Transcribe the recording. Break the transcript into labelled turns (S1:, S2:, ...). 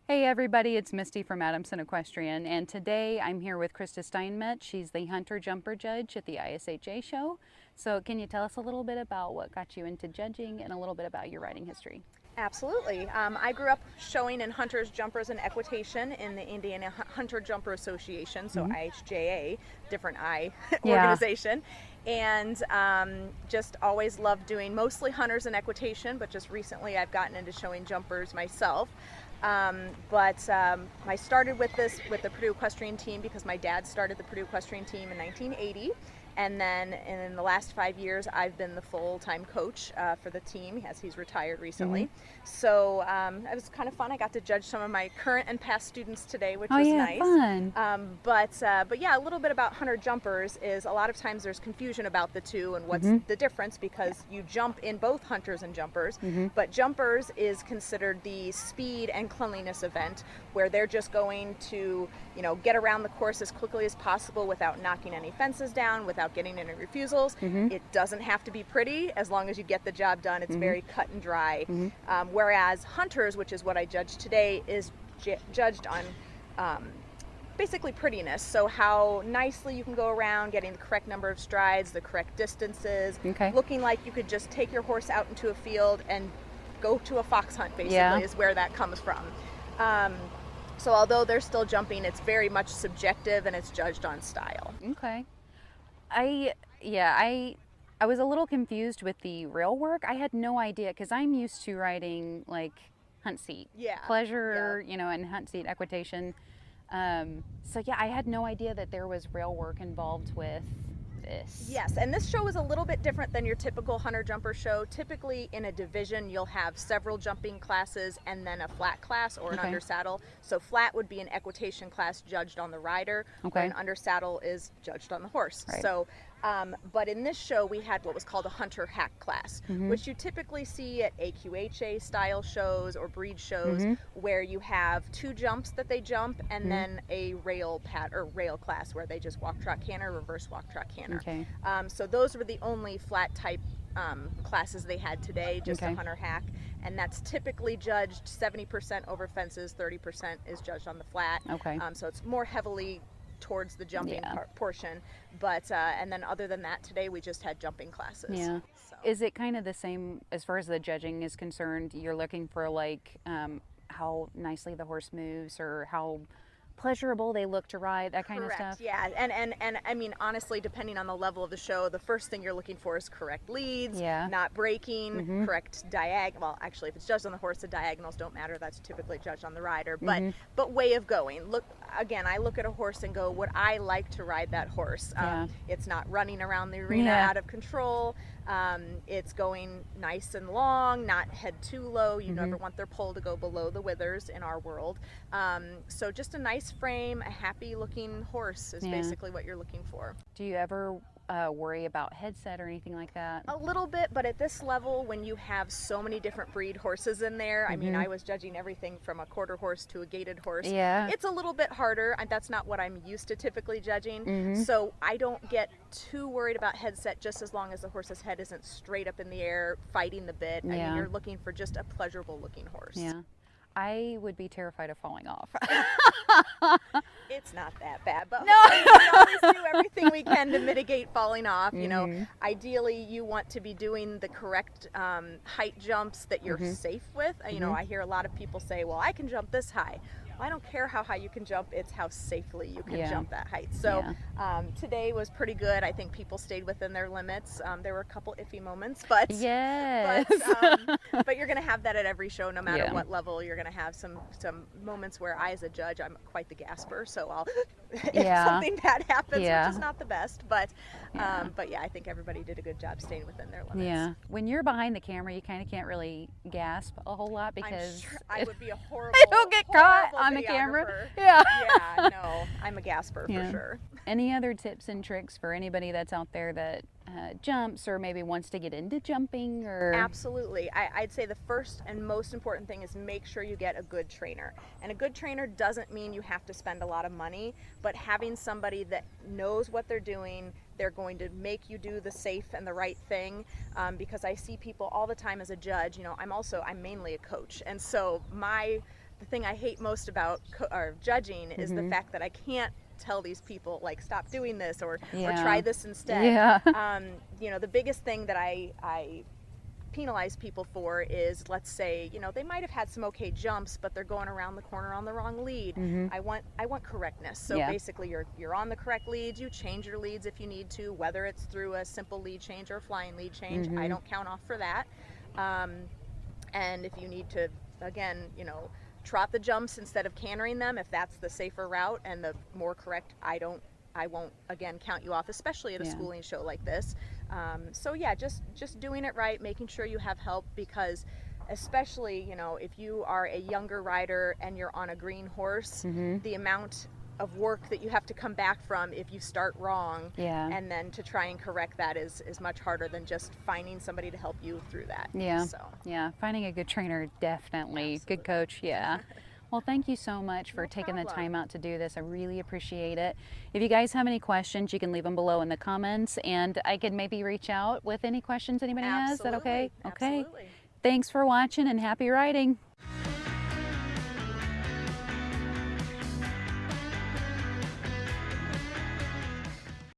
S1: Hey everybody, it's Misty from Adamson Equestrian, and today I'm here with Krista Steinmetz. She's the hunter jumper judge at the ISHA show. So can you tell us a little bit about what got you into judging and a little bit about your riding history?
S2: Absolutely. I grew up showing in hunters, jumpers, and equitation in the Indiana Hunter Jumper Association, so IHJA, different I organization, and just always loved doing mostly hunters and equitation, but just recently I've gotten into showing jumpers myself. I started with this with the Purdue Equestrian team because my dad started the Purdue Equestrian team in 1980. And then in the last 5 years, I've been the full-time coach for the team as he's retired recently. So it was kind of fun. I got to judge some of my current and past students today, which was nice.
S1: Fun.
S2: But yeah, a little bit about hunter jumpers is a lot of times there's confusion about the two and what's the difference, because you jump in both hunters and jumpers. But jumpers is considered the speed and cleanliness event where they're just going to, get around the course as quickly as possible without knocking any fences down, without getting any refusals. It doesn't have to be pretty as long as you get the job done. It's very cut and dry. Whereas hunters, which is what I judged today, is judged on basically prettiness. So how nicely you can go around, getting the correct number of strides, the correct distances, looking like you could just take your horse out into a field and go to a fox hunt, basically, is where that comes from. So although they're still jumping, it's very much subjective and it's judged on style.
S1: Okay. I was a little confused with the rail work. I had no idea, because I'm used to riding like hunt seat, pleasure, and hunt seat equitation. So I had no idea that there was rail work involved with this.
S2: Yes, and this show is a little bit different than your typical hunter jumper show. Typically in a division you'll have several jumping classes and then a flat class or an under saddle. So flat would be an equitation class judged on the rider, where an under saddle is judged on the horse. So but in this show we had what was called a hunter hack class, which you typically see at AQHA style shows or breed shows, where you have two jumps that they jump and then a rail class where they just walk, trot, canter, reverse walk, trot, canter. So those were the only flat type classes they had today, just a hunter hack, and that's typically judged 70% over fences, 30% is judged on the flat. So it's more heavily towards the jumping portion, but and then other than that, today we just had jumping classes. So.
S1: Is it kind of the same as far as the judging is concerned? You're looking for like how nicely the horse moves or how pleasurable they look to ride, that kind of stuff?
S2: Yeah, and I mean, honestly, depending on the level of the show, the first thing you're looking for is correct leads, not breaking, correct diagonal. Well, actually, if it's judged on the horse, the diagonals don't matter. That's typically judged on the rider. But way of going. Look, again, I look at a horse and go, would I like to ride that horse? It's not running around the arena out of control. It's going nice and long, not head too low. You never want their poll to go below the withers in our world. So just a nice frame, a happy looking horse is basically what you're looking for.
S1: Do you ever worry about headset or anything like that?
S2: A little bit, but at this level, when you have so many different breed horses in there, I mean, I was judging everything from a quarter horse to a gaited horse. It's a little bit harder, and that's not what I'm used to typically judging. So I don't get too worried about headset, just as long as the horse's head isn't straight up in the air fighting the bit. I mean, you're looking for just a pleasurable looking horse.
S1: I would be terrified of falling off.
S2: It's not that bad, but
S1: no.
S2: We always do everything we can to mitigate falling off. Ideally you want to be doing the correct height jumps that you're safe with. I hear a lot of people say, well, I can jump this high. I don't care how high you can jump, it's how safely you can jump that height. So today was pretty good. I think people stayed within their limits. There were a couple iffy moments, but but you're going to have that at every show, no matter what level. You're going to have some moments where I, as a judge, I'm quite the gasper, so I'll if something bad happens, which is not the best, but I think everybody did a good job staying within their limits.
S1: When you're behind the camera, you kind of can't really gasp a whole lot, because
S2: I'm sure I would be a horrible
S1: I don't get caught on the camera.
S2: No, I'm a gasper for sure.
S1: Any other tips and tricks for anybody that's out there that jumps or maybe wants to get into jumping? Or
S2: Absolutely. I'd say the first and most important thing is make sure you get a good trainer. And a good trainer doesn't mean you have to spend a lot of money, but having somebody that knows what they're doing, they're going to make you do the safe and the right thing, because I see people all the time as a judge. I'm mainly a coach, and so my the thing I hate most about judging is the fact that I can't tell these people, like, stop doing this or try this instead. You know, the biggest thing that I penalize people for is, let's say, you know, they might have had some okay jumps, but they're going around the corner on the wrong lead. I want correctness. So basically you're on the correct leads, you change your leads if you need to, whether it's through a simple lead change or a flying lead change. I don't count off for that. And if you need to, again, you know, trot the jumps instead of cantering them, if that's the safer route and the more correct, I won't again count you off, especially at a schooling show like this. So yeah, just doing it right, making sure you have help, because especially, you know, if you are a younger rider and you're on a green horse, the amount of work that you have to come back from if you start wrong, and then to try and correct that is much harder than just finding somebody to help you through that.
S1: Finding a good trainer, definitely. Good coach. Well, thank you so much for taking the time out to do this. I really appreciate it. If you guys have any questions, you can leave them below in the comments, and I can maybe reach out with any questions anybody has. Is that okay? Okay. Thanks for watching, and happy riding.